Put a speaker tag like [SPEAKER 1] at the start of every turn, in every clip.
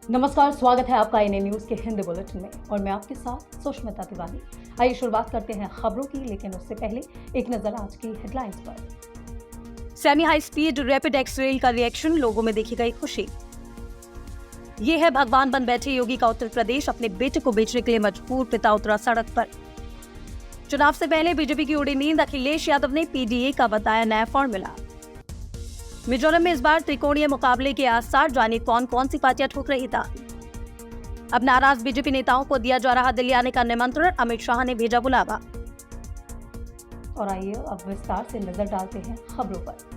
[SPEAKER 1] नमस्कार, स्वागत है आपका एनए न्यूज के हिंदी बुलेटिन में और मैं आपके साथ सुष्मिता तिवारी। आइए शुरुआत करते हैं खबरों की, लेकिन उससे पहले एक नजर आज की हेडलाइंस पर। Semi high speed rapid x rail का रिएक्शन, लोगों में देखी गई खुशी। ये है भगवान बन बैठे योगी का उत्तर प्रदेश, अपने बेटे को बेचने के लिए मजबूर, पिता उतरा सड़क पर। चुनाव से पहले बीजेपी की उड़ी नींद, अखिलेश यादव ने पीडीए का बताया नया फॉर्मूला। मिजोरम में इस बार त्रिकोणीय मुकाबले के आसार, जाने कौन कौन सी पार्टियां ठोक रही था। अब नाराज बीजेपी नेताओं को दिया जा रहा दिल्ली आने का निमंत्रण, अमित शाह ने भेजा बुलावा। और आइए अब विस्तार से नजर डालते हैं खबरों पर।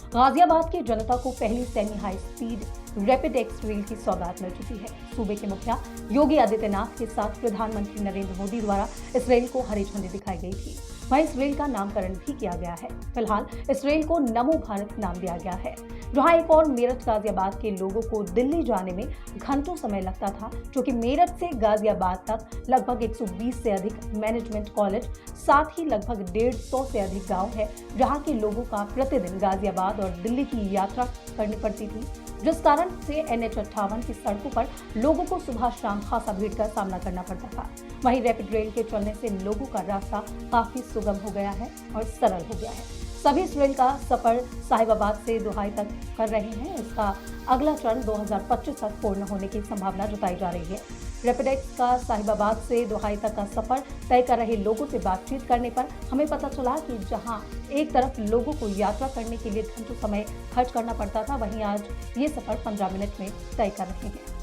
[SPEAKER 1] गाजियाबाद की जनता को पहली semi high speed rapid x rail की सौगात मिल चुकी है। सूबे के मुखिया योगी आदित्यनाथ के साथ प्रधानमंत्री नरेंद्र मोदी द्वारा इस रेल को हरी झंडी दिखाई गई थी। वहीं इस रेल का नामकरण भी किया गया है। फिलहाल इस रेल को नमो भारत नाम दिया गया है। जहां एक और मेरठ गाजियाबाद के लोगों को दिल्ली जाने में घंटों समय लगता था, क्योंकि मेरठ से गाजियाबाद तक लगभग 120 से अधिक मैनेजमेंट कॉलेज, साथ ही लगभग 150 से अधिक गांव है, जहां के लोगों का प्रतिदिन गाजियाबाद और दिल्ली की यात्रा करनी पड़ती थी, जिस कारण से NH-58 की सड़कों पर लोगों को सुबह शाम खासा भीड़ का सामना करना पड़ता था। वहीं रैपिड रेल के चलने से लोगों का रास्ता काफी सुगम हो गया है और सरल हो गया है। सभी इस रेल का सफर साहिबाबाद से दुहाई तक कर रहे हैं। इसका अगला चरण 2025 तक पूर्ण होने की संभावना जताई जा रही है। रैपिड एक्स का साहिबाबाद से दुहाई तक का सफर तय कर रहे लोगों से बातचीत करने पर हमें पता चला कि जहां एक तरफ लोगों को यात्रा करने के लिए घंटों समय खर्च करना पड़ता था, वहीं आज ये सफर 15 मिनट में तय कर रहे हैं।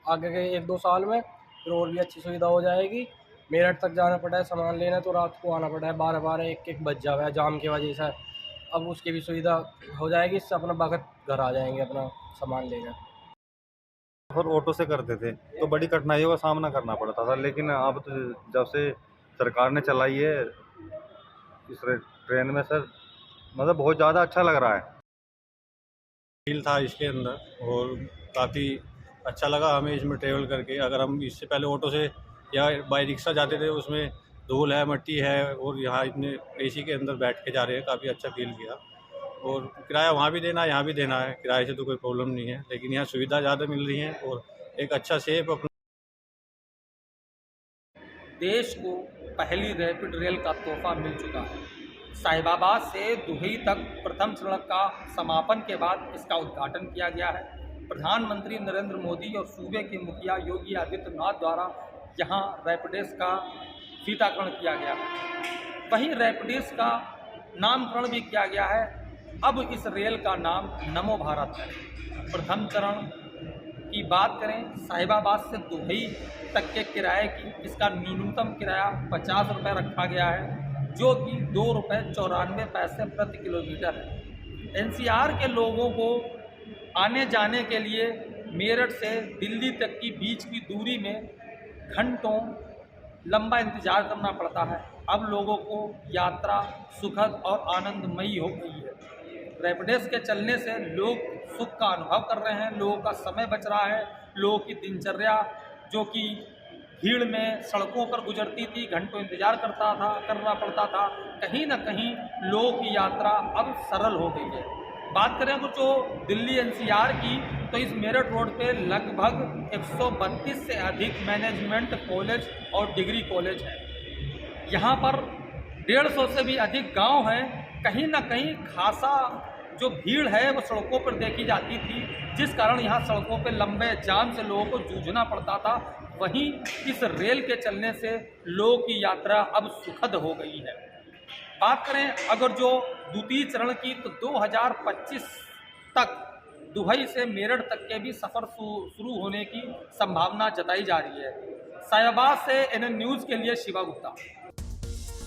[SPEAKER 2] आगे के 1-2 साल में फिर और भी अच्छी सुविधा हो जाएगी। मेरठ तक जाना पड़ा है सामान लेना, तो रात को आना पड़ा है, 12-12 1-1 बज जावा है जाम की वजह से। अब उसकी भी सुविधा हो जाएगी, इससे अपना वक्त घर आ जाएंगे अपना सामान लेकर।
[SPEAKER 3] और ऑटो से करते थे तो बड़ी कठिनाइयों का सामना करना पड़ता था, लेकिन अब तो जब से सरकार ने चलाई है इस ट्रेन में सर, मतलब बहुत ज़्यादा अच्छा लग रहा है।
[SPEAKER 4] फील था इसके अंदर और काफ़ी अच्छा लगा हमें इसमें ट्रेवल करके। अगर हम इससे पहले ऑटो से या बाई रिक्शा जाते थे, उसमें धूल है, मिट्टी है, और यहाँ इतने एसी के अंदर बैठ के जा रहे हैं, काफ़ी अच्छा फील किया। और किराया वहाँ भी देना है, यहाँ भी देना है, किराए से तो कोई प्रॉब्लम नहीं है, लेकिन यहाँ सुविधा ज़्यादा मिल रही है और एक अच्छा सेफ अपना।
[SPEAKER 5] देश को पहली रैपिड रेल का तोहफा मिल चुका है। साहिबाबाद से दुहई तक प्रथम चरण का समापन के बाद इसका उद्घाटन किया गया है। प्रधानमंत्री नरेंद्र मोदी और सूबे के मुखिया योगी आदित्यनाथ द्वारा यहाँ रैपिडेस का फीताकरण किया गया है। वहीं रैपिडेस का नामकरण भी किया गया है। अब इस रेल का नाम नमो भारत है। प्रथम चरण की बात करें, साहिबाबाद से दुहई तक के किराए की इसका न्यूनतम किराया 50 रुपये रखा गया है, जो कि 2 रुपये 94 पैसे प्रति किलोमीटर है। NCR के लोगों को आने जाने के लिए मेरठ से दिल्ली तक की बीच की दूरी में घंटों लंबा इंतजार करना पड़ता है। अब लोगों को यात्रा सुखद और आनंदमयी हो गई है। रैपिडेस के चलने से लोग सुख का अनुभव कर रहे हैं, लोगों का समय बच रहा है। लोगों की दिनचर्या जो कि भीड़ में सड़कों पर गुजरती थी, घंटों इंतजार करना पड़ता था, कहीं ना कहीं लोगों की यात्रा अब सरल हो गई है। बात करें अगर जो दिल्ली NCR की, तो इस मेरठ रोड पे लगभग 132 से अधिक मैनेजमेंट कॉलेज और डिग्री कॉलेज है। यहाँ पर 150 से भी अधिक गांव हैं। कहीं ना कहीं खासा जो भीड़ है वो सड़कों पर देखी जाती थी, जिस कारण यहाँ सड़कों पर लंबे जाम से लोगों को जूझना पड़ता था। वहीं इस रेल के चलने से लोगों की यात्रा अब सुखद हो गई है। बात करें अगर जो द्वितीय चरण की, तो 2025 तक दुबई से मेरठ तक के भी सफ़र शुरू होने की संभावना जताई जा रही है। साहिबाबाद से NN न्यूज़ के लिए शिवा गुप्ता।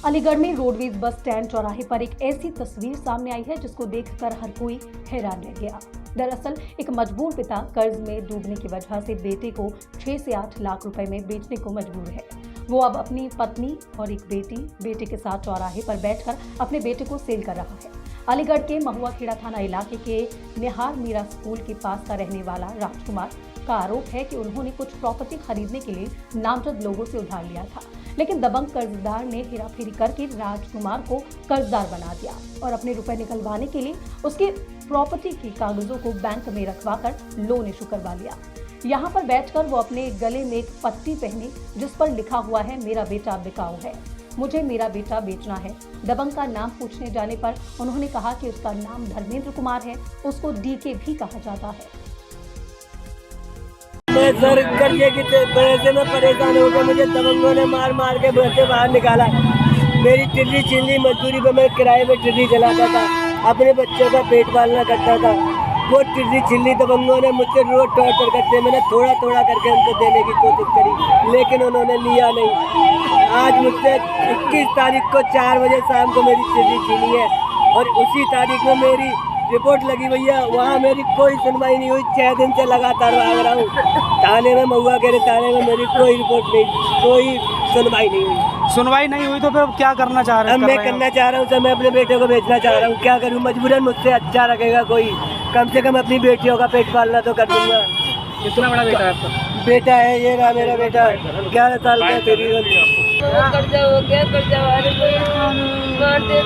[SPEAKER 1] अलीगढ़ में रोडवेज बस स्टैंड चौराहे पर एक ऐसी तस्वीर सामने आई है जिसको देखकर हर कोई हैरान रह गया। दरअसल एक मजबूर पिता कर्ज में डूबने की वजह से बेटे को 6 से 8 लाख रुपए में बेचने को मजबूर है। वो अब अपनी पत्नी और एक बेटे के साथ चौराहे पर बैठकर अपने बेटे को सेल कर रहा है। अलीगढ़ के महुआ खेड़ा थाना इलाके के निहार मीरा स्कूल के पास का रहने वाला राजकुमार का आरोप है कि उन्होंने कुछ प्रॉपर्टी खरीदने के लिए नामजद लोगों से उधार लिया था, लेकिन दबंग कर्जदार ने हेराफेरी करके राजकुमार को कर्जदार बना दिया और अपने रुपए निकलवाने के लिए उसके प्रॉपर्टी के कागजों को बैंक में रखवाकर लोन इशू करवा लिया। यहाँ पर बैठकर वो अपने गले में एक पट्टी पहनी जिस पर लिखा हुआ है, मेरा बेटा बिकाऊ है, मुझे मेरा बेटा बेचना है। दबंग का नाम पूछने जाने पर उन्होंने कहा कि उसका नाम धर्मेंद्र कुमार है, उसको डीके भी कहा जाता है।
[SPEAKER 6] मैं सर कर्जे की वजह से मैं परेशान हो गया। मुझे दबंगों ने मार मार के घर से बाहर निकाला। मेरी टिर्री छिल्ली मजदूरी पे मैं किराए पे टिर्री चलाता था, अपने बच्चों का पेट पालना करता था। वो टिर्री छिल्ली दबंगों ने मुझसे रोज टॉर्चर करते। मैंने थोड़ा थोड़ा करके उनको देने की कोशिश करी, लेकिन उन्होंने लिया नहीं। आज मुझसे 21 तारीख को 4 बजे शाम को मेरी टिर्री छीनी है और उसी तारीख में मेरी रिपोर्ट लगी भैया, वहाँ मेरी कोई सुनवाई नहीं हुई। 6 दिन से लगातार भाग रहा हूँ थाने में, महुआ के थाने में मेरी कोई रिपोर्ट नहीं, कोई सुनवाई नहीं हुई।
[SPEAKER 7] सुनवाई नहीं हुई तो फिर क्या करना चाह रहे हैं?
[SPEAKER 6] अब मैं करना चाह रहा हूँ सर, मैं अपने बेटे को बेचना चाह रहा हूँ। क्या करूँ, मजबूरन मुझसे अच्छा रखेगा कोई, कम से कम अपनी बेटियों का पेट पालना तो कर दूंगा।
[SPEAKER 7] कितना बड़ा बेटा है आपका?
[SPEAKER 6] बेटा है ये रहा मेरा बेटा, 11 साल का तकरीबन।
[SPEAKER 8] कर्जा हो गया, कर्जा वाले मारते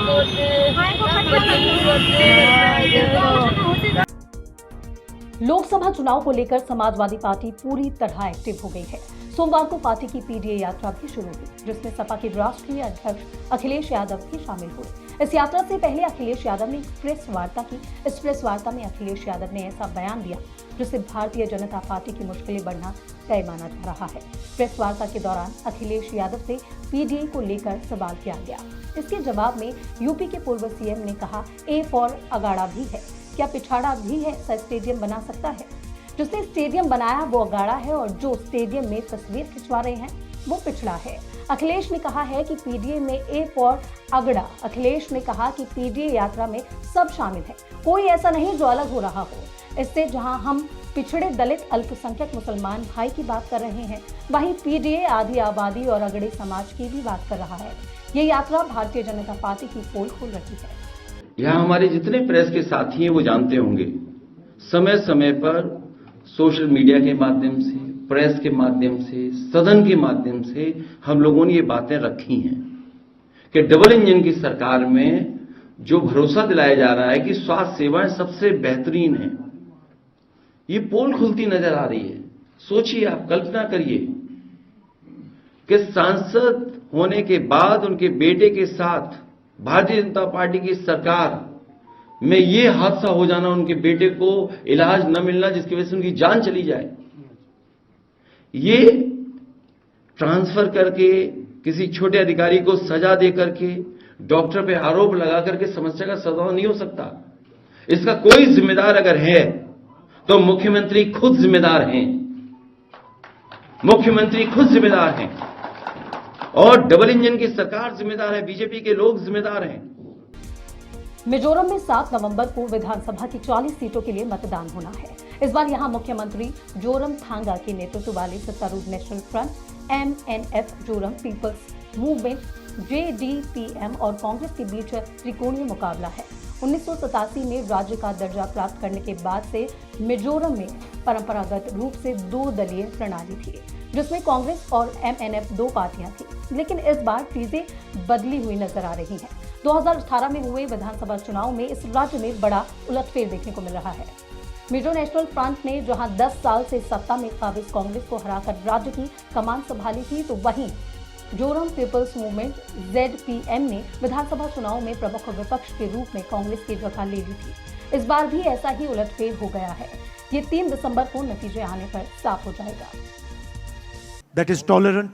[SPEAKER 1] लोकसभा चुनाव को लेकर समाजवादी पार्टी पूरी तरह एक्टिव हो गई है। सोमवार को पार्टी की पीडीए यात्रा भी शुरू हुई, जिसमें सपा के राष्ट्रीय अध्यक्ष अखिलेश यादव भी शामिल हुए। इस यात्रा से पहले अखिलेश यादव ने एक प्रेस वार्ता की। इस प्रेस वार्ता में अखिलेश यादव ने ऐसा बयान दिया जिससे भारतीय जनता पार्टी की मुश्किलें बढ़ना तय माना जा रहा है। प्रेस वार्ता के दौरान अखिलेश यादव से पीडीए को लेकर सवाल किया गया। इसके जवाब में यूपी के पूर्व सीएम ने कहा, ए फॉर अगाड़ा भी है, क्या पिछाड़ा भी है ऐसा स्टेडियम बना सकता है? जिसने स्टेडियम बनाया वो अगाड़ा है और जो स्टेडियम में तस्वीर खिंचवा रहे हैं वो पिछड़ा है। अखिलेश ने कहा है कि पीडीए में ए फॉर अगड़ा। अखिलेश ने कहा कि पीडीए यात्रा में सब शामिल है, कोई ऐसा नहीं जो अलग हो रहा हो। इससे जहां हम पिछड़े दलित अल्पसंख्यक मुसलमान भाई की बात कर रहे हैं, वहीं पीडीए आधी आबादी और अगड़े समाज की भी बात कर रहा है। ये यात्रा भारतीय जनता पार्टी की पोल खोल रही है।
[SPEAKER 9] यहाँ हमारे जितने प्रेस के साथी हैं वो जानते होंगे, समय समय पर सोशल मीडिया के माध्यम से, प्रेस के माध्यम से, सदन के माध्यम से हम लोगों ने ये बातें रखी हैं कि डबल इंजन की सरकार में जो भरोसा दिलाया जा रहा है कि स्वास्थ्य सेवाएं सबसे बेहतरीन हैं, ये पोल खुलती नजर आ रही है। सोचिए, आप कल्पना करिए कि सांसद होने के बाद उनके बेटे के साथ भारतीय जनता पार्टी की सरकार में ये हादसा हो जाना, उनके बेटे को इलाज न मिलना जिसकी वजह से उनकी जान चली जाए, ये ट्रांसफर करके किसी छोटे अधिकारी को सजा दे करके डॉक्टर पे आरोप लगा करके समस्या का समाधान नहीं हो सकता। इसका कोई जिम्मेदार अगर है तो मुख्यमंत्री खुद जिम्मेदार हैं, मुख्यमंत्री खुद जिम्मेदार हैं और डबल इंजन की सरकार जिम्मेदार है, बीजेपी के लोग जिम्मेदार हैं।
[SPEAKER 1] मिजोरम में 7 नवंबर को विधानसभा की 40 सीटों के लिए मतदान होना है। इस बार यहां मुख्यमंत्री जोरमथांगा के नेतृत्व वाले सत्तारूढ़ national front MNF, Zoram people's movement JDPM और कांग्रेस के बीच त्रिकोणीय मुकाबला है। 1987 में राज्य का दर्जा प्राप्त करने के बाद से मिजोरम में परंपरागत रूप से 2 दलीय प्रणाली थी, जिसमें कांग्रेस और MNF 2 पार्टियां थी। लेकिन इस बार चीजें बदली हुई नजर आ रही हैं। 2018 में हुए विधानसभा चुनाव में इस राज्य में बड़ा उलटफेर देखने को मिल रहा है। मिजो नेशनल फ्रंट ने जहां 10 साल से सत्ता में काबिज कांग्रेस को हराकर राज्य की कमान संभाली थी, तो वहीं जोरम पीपल्स मूवमेंट ZPM ने विधानसभा चुनाव में प्रमुख विपक्ष के रूप में कांग्रेस की जगह ले ली थी। इस बार भी ऐसा ही उलटफेर हो गया है। ये 3 दिसंबर को नतीजे आने पर साफ हो जाएगा।
[SPEAKER 7] That is tolerant,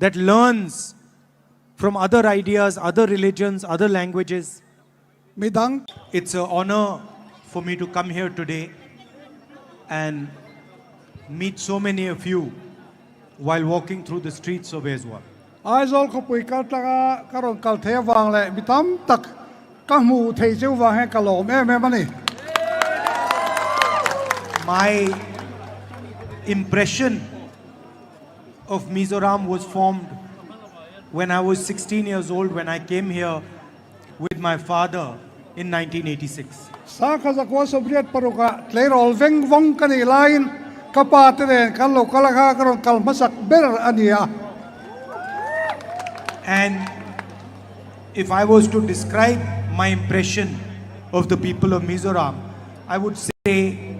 [SPEAKER 7] that learns from other ideas, other religions, other languages. It's an honor for me to come here today and meet so many of you while walking through the streets of Ezwa.
[SPEAKER 10] Aizol ko pui kal taka karon kal the wang le mitam tak ka mu thei cheu wang he kalom me mani.
[SPEAKER 7] My impression of Mizoram was formed when I was 16 years old, when I came here with my father in 1986.
[SPEAKER 10] Sa kazakwa sobriet paruka tlerol veng wong kani lain kapateren kallo kalaka karon kalmasak ber ania.
[SPEAKER 7] And if I was to describe my impression of the people of Mizoram, I would say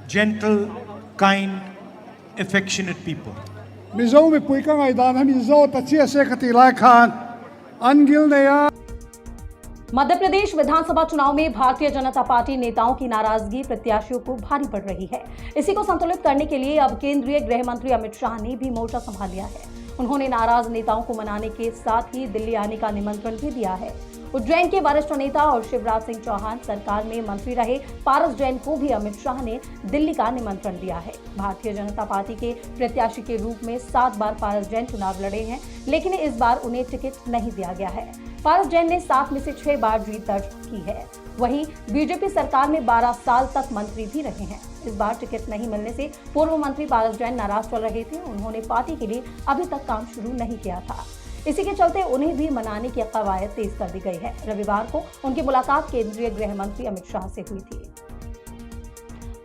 [SPEAKER 7] gentle, kind, affectionate people.
[SPEAKER 10] Mizo mi pui ka ngai dan ha mizo ta chia se khati lai khan angil ne ya.
[SPEAKER 1] Madhya Pradesh विधानसभा चुनाव में Bharatiya Janata party नेताओं की नाराजगी प्रत्याशियों को भारी पड़ रही है। इसी को संतुलित करने के लिए अब केंद्रीय गृह मंत्री अमित शाह ने भी मोर्चा संभाल लिया है। उन्होंने नाराज नेताओं को मनाने के साथ ही दिल्ली आने का निमंत्रण भी दिया है। उज्जैन के वरिष्ठ नेता और शिवराज सिंह चौहान सरकार में मंत्री रहे पारस जैन को भी अमित शाह ने दिल्ली का निमंत्रण दिया है। भारतीय जनता पार्टी के प्रत्याशी के रूप में 7 बार पारस जैन चुनाव लड़े हैं, लेकिन इस बार उन्हें टिकट नहीं दिया गया है। पारस जैन ने 7 में से 6 बार जीत दर्ज की है। वहीं बीजेपी सरकार में 12 साल तक मंत्री भी रहे हैं। इस बार टिकट नहीं मिलने से पूर्व मंत्री पारस जैन नाराज चल रहे थे। उन्होंने पार्टी के लिए अभी तक काम शुरू नहीं किया था। इसी के चलते उन्हें भी मनाने की कवायद तेज कर दी गई है। रविवार को उनकी मुलाकात केंद्रीय गृह मंत्री अमित शाह से हुई थी।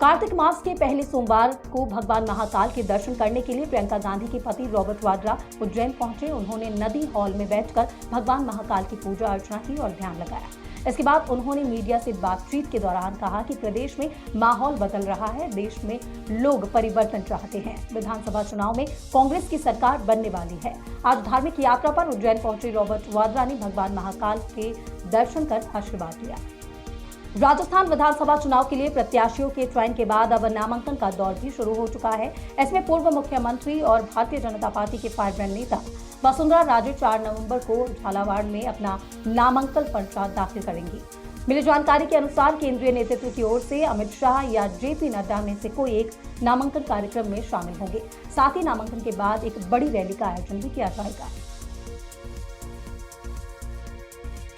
[SPEAKER 1] कार्तिक मास के पहले सोमवार को भगवान महाकाल के दर्शन करने के लिए प्रियंका गांधी के पति रॉबर्ट वाड्रा उज्जैन पहुंचे। उन्होंने नदी हॉल में बैठकर भगवान महाकाल की पूजा अर्चना की और ध्यान लगाया। इसके बाद उन्होंने मीडिया से बातचीत के दौरान कहा कि प्रदेश में माहौल बदल रहा है, देश में लोग परिवर्तन चाहते हैं। विधानसभा चुनाव में कांग्रेस की सरकार बनने वाली है। आज धार्मिक यात्रा पर उज्जैन पहुंचे रॉबर्ट वाड्रा ने भगवान महाकाल के दर्शन कर आशीर्वाद लिया। राजस्थान विधानसभा चुनाव के लिए प्रत्याशियों के चयन के बाद अब नामांकन का दौर भी शुरू हो चुका है। इसमें पूर्व मुख्यमंत्री और भारतीय जनता पार्टी के फायरब्रांड नेता वसुंधरा राजे 4 नवंबर को झालावाड़ में अपना नामांकन पर्चा दाखिल करेंगी। मिली जानकारी के अनुसार केंद्रीय नेतृत्व की ओर से अमित शाह या जेपी नड्डा में से कोई एक नामांकन कार्यक्रम में शामिल होंगे। साथ ही नामांकन के बाद एक बड़ी रैली का आयोजन भी किया जाएगा।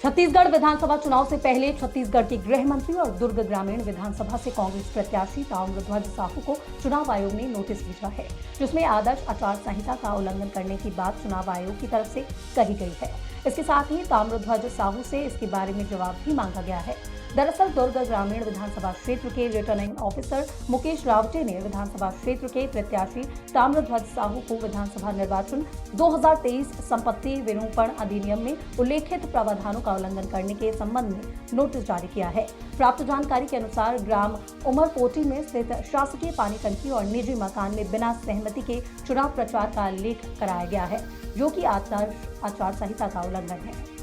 [SPEAKER 1] छत्तीसगढ़ विधानसभा चुनाव से पहले छत्तीसगढ़ के गृह मंत्री और दुर्ग ग्रामीण विधानसभा से कांग्रेस प्रत्याशी ताम्रध्वज साहू को चुनाव आयोग ने नोटिस भेजा है, जिसमें आदर्श आचार संहिता का उल्लंघन करने की बात चुनाव आयोग की तरफ से कही गई है। इसके साथ ही ताम्रध्वज साहू से इसके बारे में जवाब भी मांगा गया है। दरअसल दुर्ग ग्रामीण विधानसभा क्षेत्र के रिटर्निंग ऑफिसर मुकेश रावटे ने विधानसभा क्षेत्र के प्रत्याशी ताम्रध्वज साहू को विधानसभा निर्वाचन 2023 संपत्ति विरूपण अधिनियम में उल्लेखित प्रावधानों का उल्लंघन करने के संबंध में नोटिस जारी किया है। प्राप्त जानकारी के अनुसार ग्राम उमरपोटी में स्थित शासकीय पानी टंकी और निजी मकान में बिना सहमति के चुनाव प्रचार का उल्लेख कराया गया है, जो कि आदर्श आचार संहिता का उल्लंघन है।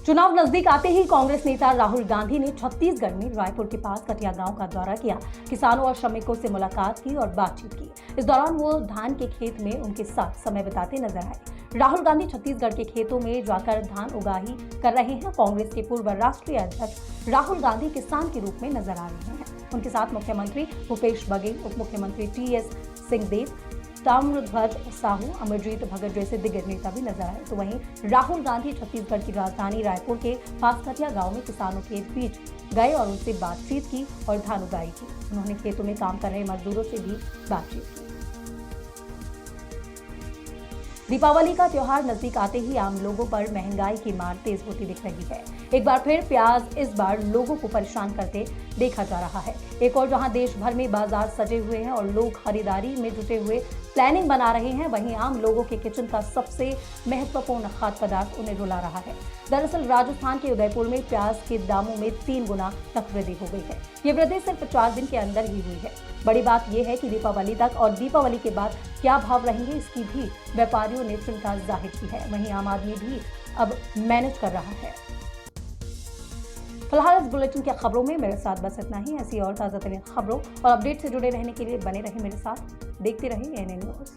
[SPEAKER 1] चुनाव नजदीक आते ही कांग्रेस नेता राहुल गांधी ने छत्तीसगढ़ में रायपुर के पास कटिया गांव का दौरा किया, किसानों और श्रमिकों से मुलाकात की और बातचीत की। इस दौरान वो धान के खेत में उनके साथ समय बिताते नजर आए। राहुल गांधी छत्तीसगढ़ के खेतों में जाकर धान उगाही कर रहे हैं। कांग्रेस के पूर्व राष्ट्रीय अध्यक्ष राहुल गांधी किसान के रूप में नजर आ रहे हैं। उनके साथ मुख्यमंत्री भूपेश बघेल, उप मुख्यमंत्री टी.एस. सिंहदेव, ताम्रध्वज साहू, अमरजीत भगत जैसे दिग्गज नेता भी नजर आए। तो वहीं राहुल गांधी छत्तीसगढ़ की राजधानी रायपुर के पास कटिया गांव में किसानों के बीच गए और उनसे बातचीत की और धान उगाई की। उन्होंने खेतों में काम कर रहे मजदूरों से भी बातचीत की। दीपावली का त्योहार नजदीक आते ही आम लोगों पर महंगाई की मार तेज होती दिख रही है। एक बार फिर प्याज इस बार लोगों को परेशान करते देखा जा रहा है। एक और जहां देश भर में बाजार सजे हुए हैं और लोग खरीदारी में जुटे हुए प्लानिंग बना रहे हैं, वहीं आम लोगों के किचन का सबसे महत्वपूर्ण खाद्य पदार्थ उन्हें रुला रहा है। दरअसल राजस्थान के उदयपुर में प्याज के दामों में 3 गुना तक वृद्धि हो गई है। ये वृद्धि सिर्फ 4 दिन के अंदर ही हुई है। बड़ी बात यह है कि दीपावली तक और दीपावली के बाद क्या भाव रहेंगे, इसकी भी व्यापारियों ने चिंता जाहिर की है। वहीं आम आदमी भी अब मैनेज कर रहा है। फिलहाल इस बुलेटिन की खबरों में मेरे साथ बस इतना ही। ऐसी और ताज़ा तरीन खबरों और अपडेट से जुड़े रहने के लिए बने रहे मेरे साथ, देखते रहिए ANN न्यूज़।